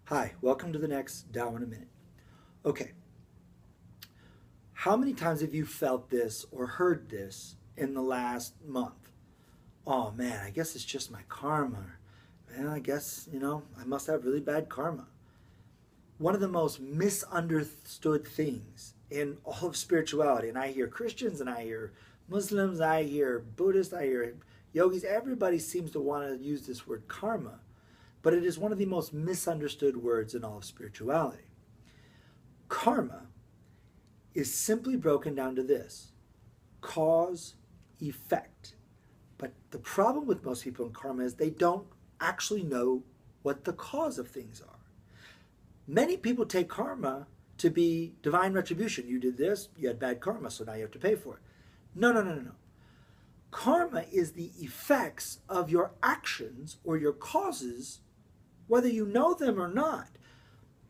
Hi, welcome to the next Dow in a Minute. Okay, how many times have you felt this or heard this in the last month? Oh man, I guess it's just my karma. Man, I guess, I must have really bad karma. One of the most misunderstood things in all of spirituality, and I hear Christians and I hear Muslims, I hear Buddhists, I hear yogis, everybody seems to want to use this word karma, but it is one of the most misunderstood words in all of spirituality. Karma is simply broken down to this: cause, effect. But the problem with most people in karma is they don't actually know what the cause of things are. Many people take karma to be divine retribution. You did this, you had bad karma, so now you have to pay for it. No, no, no, no, no. Karma is the effects of your actions or your causes, whether you know them or not.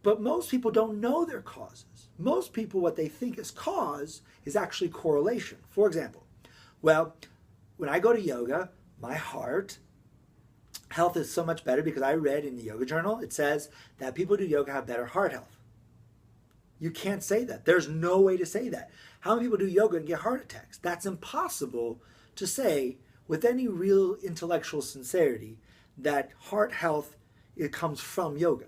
But most people don't know their causes. Most people, what they think is cause is actually correlation. For example, well, when I go to yoga, my heart health is so much better because I read in the yoga journal, it says that people who do yoga have better heart health. You can't say that. There's no way to say that. How many people do yoga and get heart attacks? That's impossible to say with any real intellectual sincerity that heart health, it comes from yoga.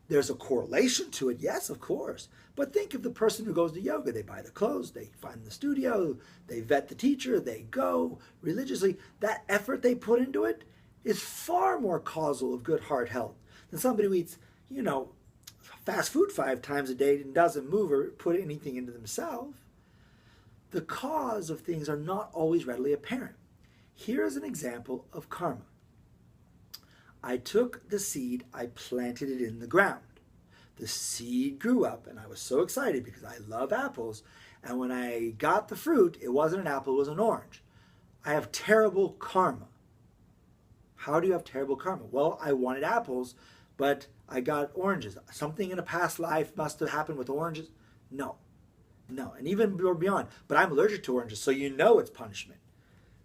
There's a correlation to it, yes, of course. But think of the person who goes to yoga. They buy the clothes, they find the studio, they vet the teacher, they go religiously. That effort they put into it is far more causal of good heart health than somebody who eats, fast food 5 times a day and doesn't move or put anything into themselves. The cause of things are not always readily apparent. Here is an example of karma. I took the seed, I planted it in the ground. The seed grew up, and I was so excited because I love apples. And when I got the fruit, it wasn't an apple, it was an orange. I have terrible karma. How do you have terrible karma? Well, I wanted apples, but I got oranges. Something in a past life must have happened with oranges. No, and even beyond. But I'm allergic to oranges, so it's punishment.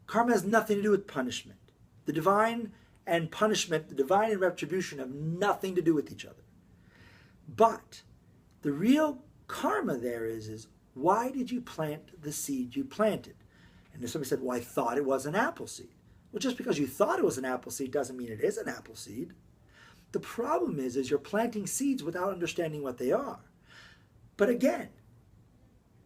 Karma has nothing to do with punishment. The divine and punishment, the divine and retribution have nothing to do with each other. But the real karma there is why did you plant the seed you planted? And if somebody said, well, I thought it was an apple seed. Well, just because you thought it was an apple seed doesn't mean it is an apple seed. The problem is you're planting seeds without understanding what they are. But again,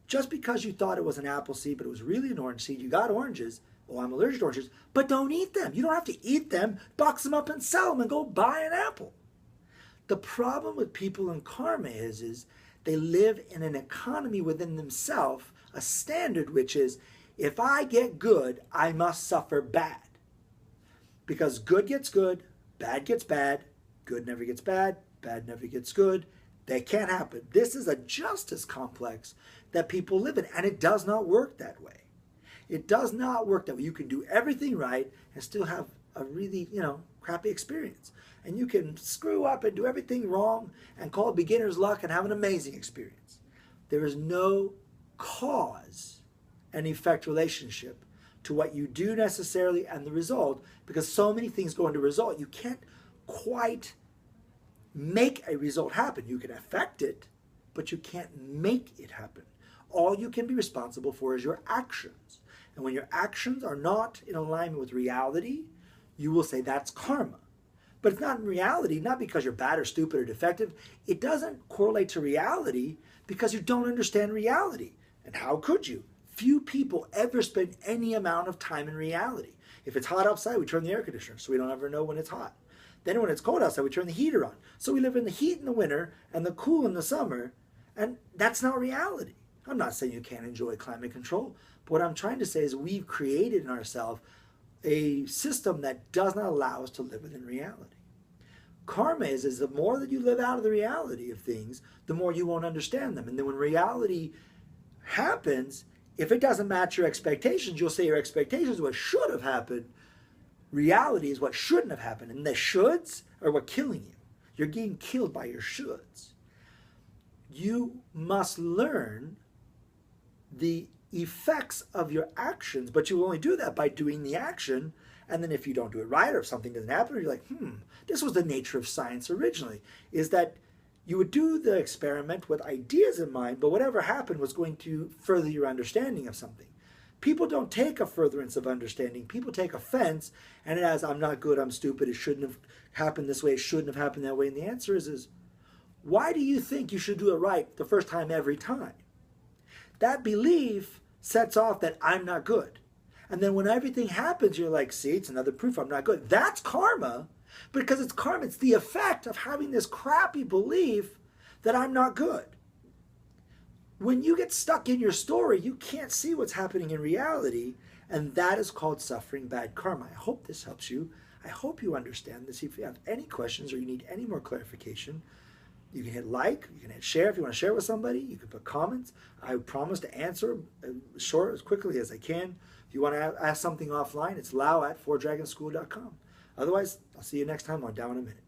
just because you thought it was an apple seed, but it was really an orange seed, you got oranges. Oh, I'm allergic to oranges, but don't eat them. You don't have to eat them. Box them up and sell them and go buy an apple. The problem with people in karma is they live in an economy within themselves, a standard which is, if I get good, I must suffer bad. Because good gets good, bad gets bad, good never gets bad, bad never gets good. That can't happen. This is a justice complex that people live in, and it does not work that way. It does not work that way. You can do everything right and still have a really, crappy experience. And you can screw up and do everything wrong and call it beginner's luck and have an amazing experience. There is no cause and effect relationship to what you do necessarily and the result, because so many things go into result. You can't quite make a result happen. You can affect it, but you can't make it happen. All you can be responsible for is your actions. And when your actions are not in alignment with reality, you will say that's karma. But it's not in reality, not because you're bad or stupid or defective. It doesn't correlate to reality because you don't understand reality. And how could you? Few people ever spend any amount of time in reality. If it's hot outside, we turn the air conditioner so we don't ever know when it's hot. Then when it's cold outside, we turn the heater on. So we live in the heat in the winter and the cool in the summer, and that's not reality. I'm not saying you can't enjoy climate control, but what I'm trying to say is we've created in ourselves a system that does not allow us to live within reality. Karma is the more that you live out of the reality of things, the more you won't understand them. And then when reality happens, if it doesn't match your expectations, you'll say your expectations are what should have happened. Reality is what shouldn't have happened. And the shoulds are what killing you. You're getting killed by your shoulds. You must learn the effects of your actions, but you will only do that by doing the action And then if you don't do it right or if something doesn't happen, you're like, this was the nature of science originally, is that you would do the experiment with ideas in mind, but whatever happened was going to further your understanding of something. People don't take a furtherance of understanding. People take offense, and it has, I'm not good, I'm stupid, it shouldn't have happened this way, it shouldn't have happened that way. And the answer is why do you think you should do it right the first time every time? That belief sets off that I'm not good. And then when everything happens, you're like, see, it's another proof I'm not good. That's karma. Because it's karma, it's the effect of having this crappy belief that I'm not good. When you get stuck in your story, you can't see what's happening in reality, and that is called suffering bad karma. I hope this helps you. I hope you understand this. If you have any questions or you need any more clarification, you can hit like, you can hit share if you want to share with somebody, you can put comments. I promise to answer short as quickly as I can. If you want to ask something offline, it's lau@fourdragonschool.com. Otherwise, I'll see you next time on Down in a Minute.